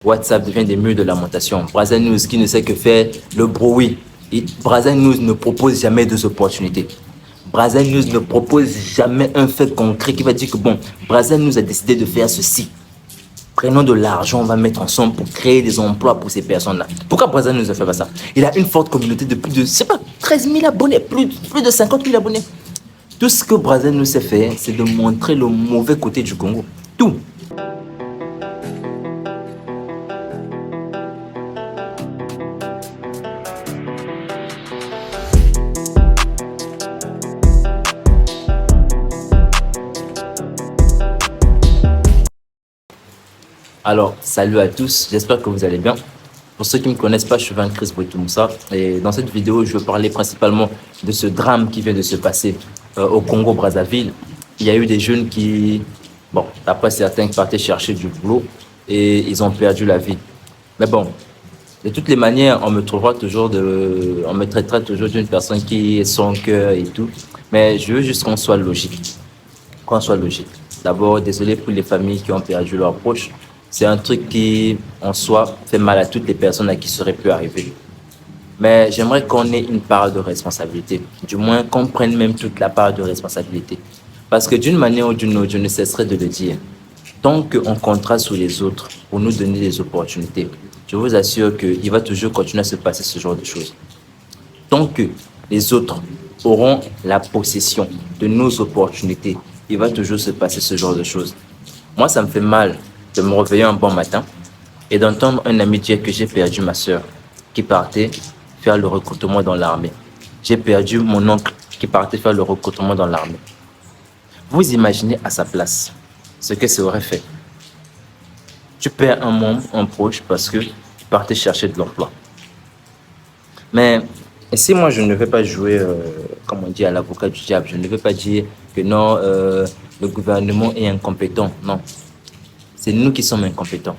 WhatsApp devient des murs de lamentation. Brazzers News qui ne sait que faire le bruit. Brazzers News ne propose jamais deux opportunités. Brazzers News ne propose jamais un fait concret qui va dire que bon, Brazzers News a décidé de faire ceci. Prenons de l'argent, on va mettre ensemble pour créer des emplois pour ces personnes-là. Pourquoi Brazzers News ne fait pas ça? Il a une forte communauté de plus de, je sais pas, 13 000 abonnés, plus de 50 000 abonnés. Tout ce que Brazzers News sait faire, c'est de montrer le mauvais côté du Congo. Tout. Alors, salut à tous, j'espère que vous allez bien. Pour ceux qui ne me connaissent pas, je suis Chris Boitumoussa et dans cette vidéo, je veux parler principalement de ce drame qui vient de se passer au Congo-Brazzaville. Il y a eu des jeunes qui, bon, d'après certains, partaient chercher du boulot et ils ont perdu la vie. Mais bon, de toutes les manières, on me traitera toujours d'une personne qui est sans cœur et tout. Mais je veux juste qu'on soit logique. Qu'on soit logique. D'abord, désolé pour les familles qui ont perdu leurs proches. C'est un truc qui, en soi, fait mal à toutes les personnes à qui ça aurait pu arriver. Mais j'aimerais qu'on ait une part de responsabilité. Du moins, qu'on prenne même toute la part de responsabilité. Parce que d'une manière ou d'une autre, je ne cesserai de le dire. Tant qu'on comptera sur les autres pour nous donner des opportunités, je vous assure qu'il va toujours continuer à se passer ce genre de choses. Tant que les autres auront la possession de nos opportunités, il va toujours se passer ce genre de choses. Moi, ça me fait mal de me réveiller un bon matin et d'entendre un ami dire que j'ai perdu ma soeur qui partait faire le recrutement dans l'armée. J'ai perdu mon oncle qui partait faire le recrutement dans l'armée. Vous imaginez à sa place ce que ça aurait fait. Tu perds un membre, un proche parce que tu partais chercher de l'emploi. Mais si moi je ne vais pas jouer, comme on dit, à l'avocat du diable, je ne vais pas dire que non, le gouvernement est incompétent. Non. C'est nous qui sommes incompétents.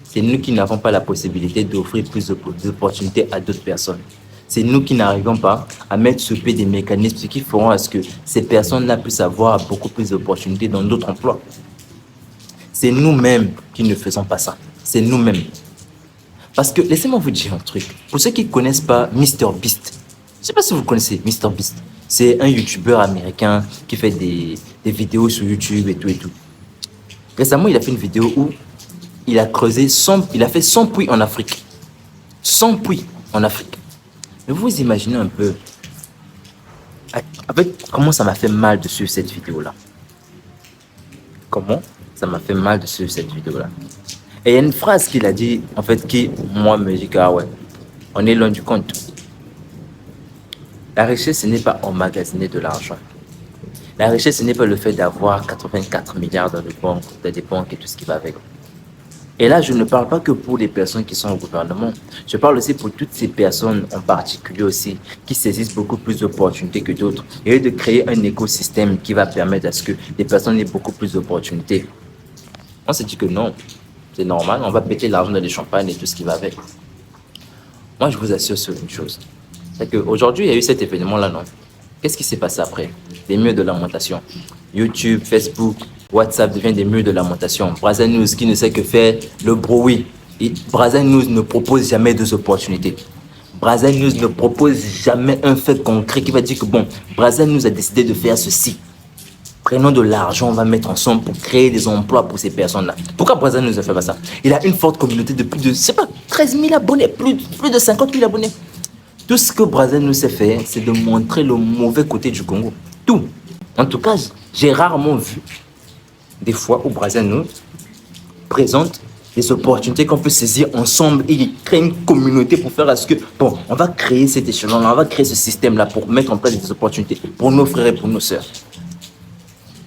C'est nous qui n'avons pas la possibilité d'offrir plus d'opportunités à d'autres personnes. C'est nous qui n'arrivons pas à mettre sur pied des mécanismes qui feront à ce que ces personnes-là puissent avoir beaucoup plus d'opportunités dans d'autres emplois. C'est nous-mêmes qui ne faisons pas ça. C'est nous-mêmes. Parce que, laissez-moi vous dire un truc. Pour ceux qui ne connaissent pas MrBeast, je ne sais pas si vous connaissez MrBeast. C'est un YouTuber américain qui fait des vidéos sur YouTube et tout et tout. Récemment, il a fait une vidéo où il a fait 100 puits en Afrique. 100 puits en Afrique. Mais vous imaginez un peu comment ça m'a fait mal de suivre cette vidéo-là. Comment ça m'a fait mal de suivre cette vidéo-là. Et il y a une phrase qu'il a dit, en fait, qui, moi, me dit que, ah ouais, on est loin du compte. La richesse, ce n'est pas emmagasiner de l'argent. La richesse, ce n'est pas le fait d'avoir 84 milliards dans des banques et tout ce qui va avec. Et là, je ne parle pas que pour les personnes qui sont au gouvernement. Je parle aussi pour toutes ces personnes en particulier aussi, qui saisissent beaucoup plus d'opportunités que d'autres. Et de créer un écosystème qui va permettre à ce que les personnes aient beaucoup plus d'opportunités. On s'est dit que non, c'est normal, on va péter l'argent dans les champagnes et tout ce qui va avec. Moi, je vous assure sur une chose. C'est qu'aujourd'hui, il y a eu cet événement-là, non? Qu'est-ce qui s'est passé après? Des murs de lamentation. YouTube, Facebook, WhatsApp devient des murs de lamentation. Brazzers News qui ne sait que faire le bruit. Brazzers News ne propose jamais deux opportunités. Brazzers News ne propose jamais un fait concret qui va dire que bon, Brazzers News a décidé de faire ceci. Prenons de l'argent, on va mettre ensemble pour créer des emplois pour ces personnes-là. Pourquoi Brazzers News ne fait pas ça? Il a une forte communauté de plus de, je sais pas, 13 000 abonnés, plus de 50 000 abonnés. Tout ce que Brazzers News sait faire, c'est de montrer le mauvais côté du Congo. Tout. En tout cas, j'ai rarement vu des fois où Brazzers News présente des opportunités qu'on peut saisir ensemble et créer une communauté pour faire à ce que, bon, on va créer cet échelon-là, on va créer ce système-là pour mettre en place des opportunités pour nos frères et pour nos sœurs.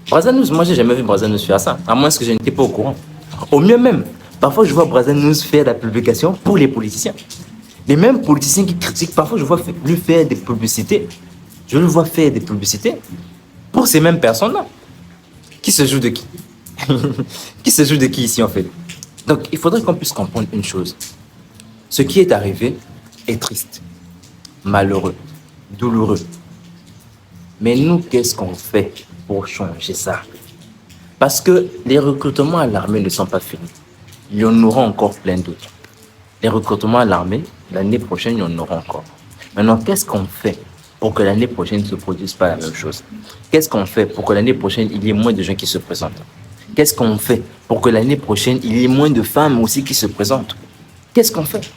Brazzers News, moi, j'ai jamais vu Brazzers News faire ça, à moins que je n'étais pas au courant. Au mieux même, parfois, je vois Brazzers News faire la publication pour les politiciens. Les mêmes politiciens qui critiquent, parfois je vois lui faire des publicités. Je le vois faire des publicités pour ces mêmes personnes-là. Qui se joue de qui? Qui se joue de qui ici en fait? Donc il faudrait qu'on puisse comprendre une chose. Ce qui est arrivé est triste, malheureux, douloureux. Mais nous, qu'est-ce qu'on fait pour changer ça? Parce que les recrutements à l'armée ne sont pas finis. il y en aura encore plein d'autres. Les recrutements à l'armée, l'année prochaine, il y en aura encore. Maintenant, qu'est-ce qu'on fait pour que l'année prochaine ne se produise pas la même chose? Qu'est-ce qu'on fait pour que l'année prochaine, il y ait moins de gens qui se présentent? Qu'est-ce qu'on fait pour que l'année prochaine, il y ait moins de femmes aussi qui se présentent? Qu'est-ce qu'on fait?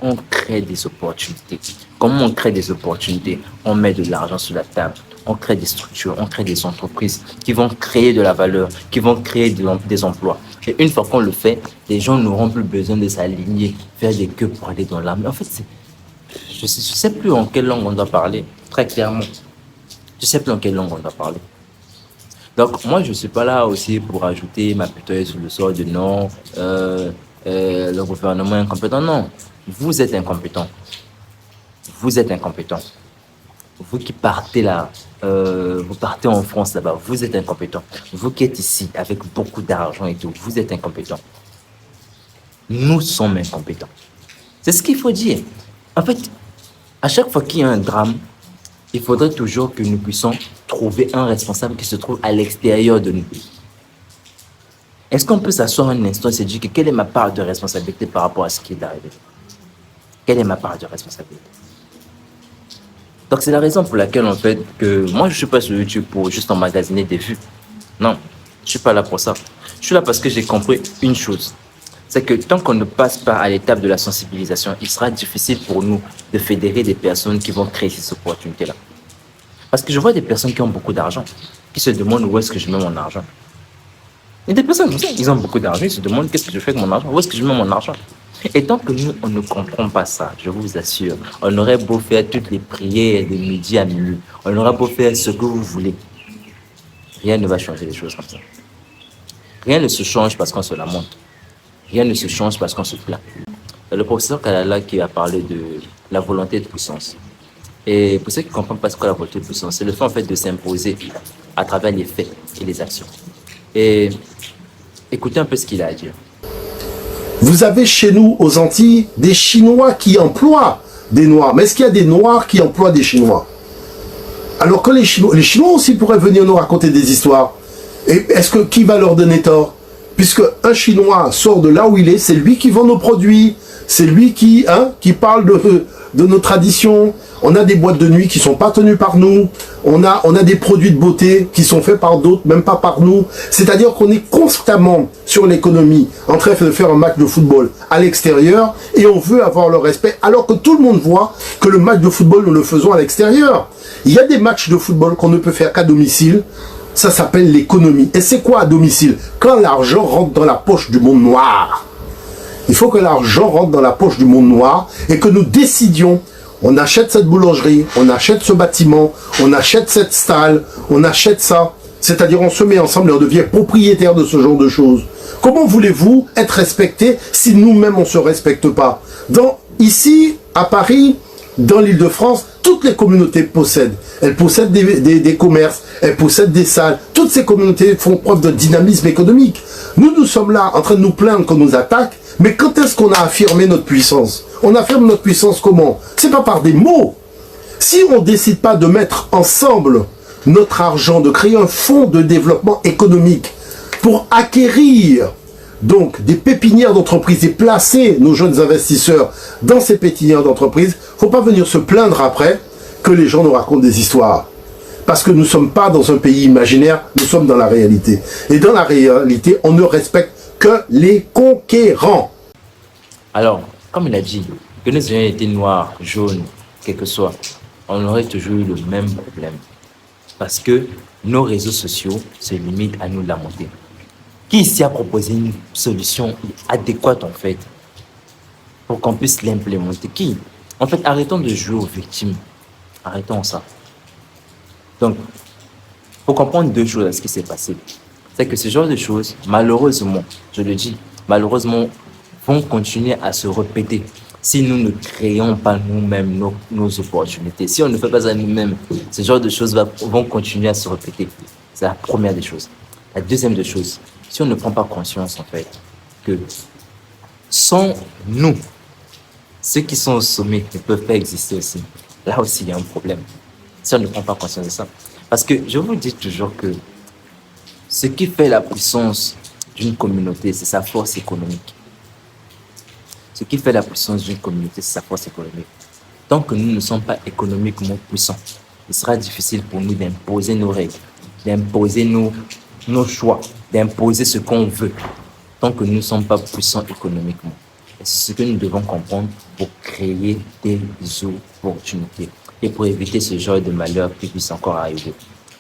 On crée des opportunités. Comment on crée des opportunités? On met de l'argent sur la table. On crée des structures, on crée des entreprises qui vont créer de la valeur, qui vont créer des emplois. Et une fois qu'on le fait, les gens n'auront plus besoin de s'aligner, faire des queues pour aller dans l'armée. En fait, je ne sais plus en quelle langue on doit parler, très clairement. Je ne sais plus en quelle langue on doit parler. Donc, moi, je ne suis pas là aussi pour ajouter ma putain sur le sort de non, le gouvernement est incompétent. Non, vous êtes incompétent. Vous êtes incompétent. Vous qui partez là, vous partez en France là-bas, vous êtes incompétent. Vous qui êtes ici avec beaucoup d'argent et tout, vous êtes incompétent. Nous sommes incompétents. C'est ce qu'il faut dire. En fait, à chaque fois qu'il y a un drame, il faudrait toujours que nous puissions trouver un responsable qui se trouve à l'extérieur de nous. Est-ce qu'on peut s'asseoir un instant et se dire que quelle est ma part de responsabilité par rapport à ce qui est arrivé? Quelle est ma part de responsabilité? Donc c'est la raison pour laquelle en fait que moi je ne suis pas sur YouTube pour juste emmagasiner des vues. Non, je ne suis pas là pour ça. Je suis là parce que j'ai compris une chose. C'est que tant qu'on ne passe pas à l'étape de la sensibilisation, il sera difficile pour nous de fédérer des personnes qui vont créer ces opportunités-là. Parce que je vois des personnes qui ont beaucoup d'argent, qui se demandent où est-ce que je mets mon argent. Il y a des personnes comme ça, ils ont beaucoup d'argent, ils se demandent qu'est-ce que je fais avec mon argent, où est-ce que je mets mon argent. Et tant que nous, on ne comprend pas ça, je vous assure, on aurait beau faire toutes les prières de midi à minuit, on aurait beau faire ce que vous voulez, rien ne va changer les choses comme ça. Rien ne se change parce qu'on se lamente. Rien ne se change parce qu'on se plaint. Le professeur Kalala qui a parlé de la volonté de puissance. Et pour ceux qui ne comprennent pas ce qu'est la volonté de puissance, c'est le fait en fait de s'imposer à travers les faits et les actions. Et écoutez un peu ce qu'il a à dire. Vous avez chez nous, aux Antilles, des Chinois qui emploient des Noirs. Mais est-ce qu'il y a des Noirs qui emploient des Chinois? Alors que les Chinois aussi pourraient venir nous raconter des histoires. Et est-ce que qui va leur donner tort? Puisque un Chinois sort de là où il est, c'est lui qui vend nos produits, c'est lui qui parle de nos traditions. On a des boîtes de nuit qui sont pas tenues par nous. On a des produits de beauté qui sont faits par d'autres, même pas par nous. C'est-à-dire qu'on est constamment sur l'économie, en train de faire un match de football à l'extérieur, et on veut avoir le respect, alors que tout le monde voit que le match de football, nous le faisons à l'extérieur. Il y a des matchs de football qu'on ne peut faire qu'à domicile. Ça s'appelle l'économie. Et c'est quoi à domicile? Quand l'argent rentre dans la poche du monde noir. Il faut que l'argent rentre dans la poche du monde noir et que nous décidions, on achète cette boulangerie, on achète ce bâtiment, on achète cette stalle, on achète ça. C'est-à-dire on se met ensemble et on devient propriétaire de ce genre de choses. Comment voulez-vous être respecté si nous-mêmes on ne se respecte pas? Ici, à Paris, dans l'Île-de-France, toutes les communautés possèdent. Elles possèdent des commerces, elles possèdent des salles. Toutes ces communautés font preuve de dynamisme économique. Nous sommes là en train de nous plaindre qu'on nous attaque, mais quand est-ce qu'on a affirmé notre puissance? On affirme notre puissance comment? C'est pas par des mots. Si on ne décide pas de mettre ensemble notre argent, de créer un fonds de développement économique pour acquérir donc des pépinières d'entreprises et placer nos jeunes investisseurs dans ces pépinières d'entreprises, il ne faut pas venir se plaindre après que les gens nous racontent des histoires. Parce que nous ne sommes pas dans un pays imaginaire, nous sommes dans la réalité. Et dans la réalité, on ne respecte que les conquérants. Alors, comme il a dit, que nous ayons été noirs, jaunes, quel que soit, on aurait toujours eu le même problème. Parce que nos réseaux sociaux se limitent à nous lamenter. Qui ici a proposé une solution adéquate en fait pour qu'on puisse l'implémenter? Qui? En fait, arrêtons de jouer aux victimes. Arrêtons ça. Donc, il faut comprendre deux choses à ce qui s'est passé. C'est que ce genre de choses, malheureusement, je le dis, malheureusement, vont continuer à se répéter si nous ne créons pas nous-mêmes nos opportunités. Si on ne fait pas ça nous-mêmes, ce genre de choses vont continuer à se répéter. C'est la première des choses. La deuxième des choses, si on ne prend pas conscience, en fait, que sans nous, ceux qui sont au sommet ne peuvent pas exister aussi. Là aussi, il y a un problème. Si on ne prend pas conscience de ça. Parce que je vous dis toujours que ce qui fait la puissance d'une communauté, c'est sa force économique. Ce qui fait la puissance d'une communauté, c'est sa force économique. Tant que nous ne sommes pas économiquement puissants, il sera difficile pour nous d'imposer nos règles, d'imposer nos choix, d'imposer ce qu'on veut, tant que nous ne sommes pas puissants économiquement. Et c'est ce que nous devons comprendre pour créer des opportunités et pour éviter ce genre de malheur qui puisse encore arriver.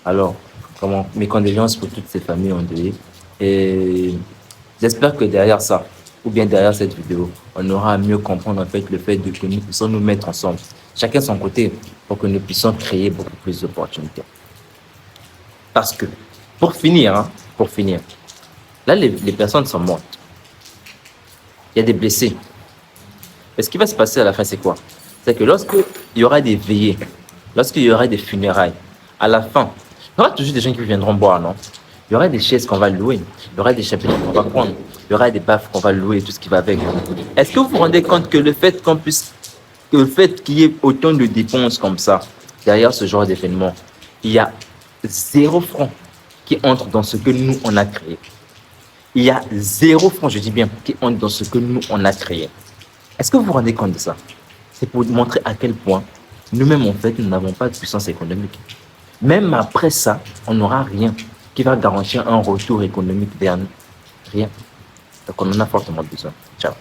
Alors, mes condoléances pour toutes ces familles endeuillées. Et j'espère que derrière ça, ou bien derrière cette vidéo, on aura à mieux comprendre en fait le fait que nous puissions nous mettre ensemble, chacun son côté, pour que nous puissions créer beaucoup plus d'opportunités. Parce que, pour finir, là les personnes sont mortes. Il y a des blessés. Et ce qui va se passer à la fin, c'est quoi? C'est que lorsqu'il y aura des veillées, lorsqu'il y aura des funérailles, à la fin, il y aura toujours des gens qui viendront boire, non? Il y aura des chaises qu'on va louer, il y aura des chapiteaux qu'on va prendre, il y aura des baffes qu'on va louer, tout ce qui va avec. Est-ce que vous vous rendez compte que le fait qu'il y ait autant de dépenses comme ça, derrière ce genre d'événement, il y a 0 franc qui entre dans ce que nous, on a créé. Il y a 0 franc, je dis bien, qui entre dans ce que nous, on a créé. Est-ce que vous vous rendez compte de ça? C'est pour montrer à quel point nous-mêmes, en fait, nous n'avons pas de puissance économique. Même après ça, on n'aura rien qui va garantir un retour économique vers nous. Rien. Donc, on en a fortement besoin. Ciao.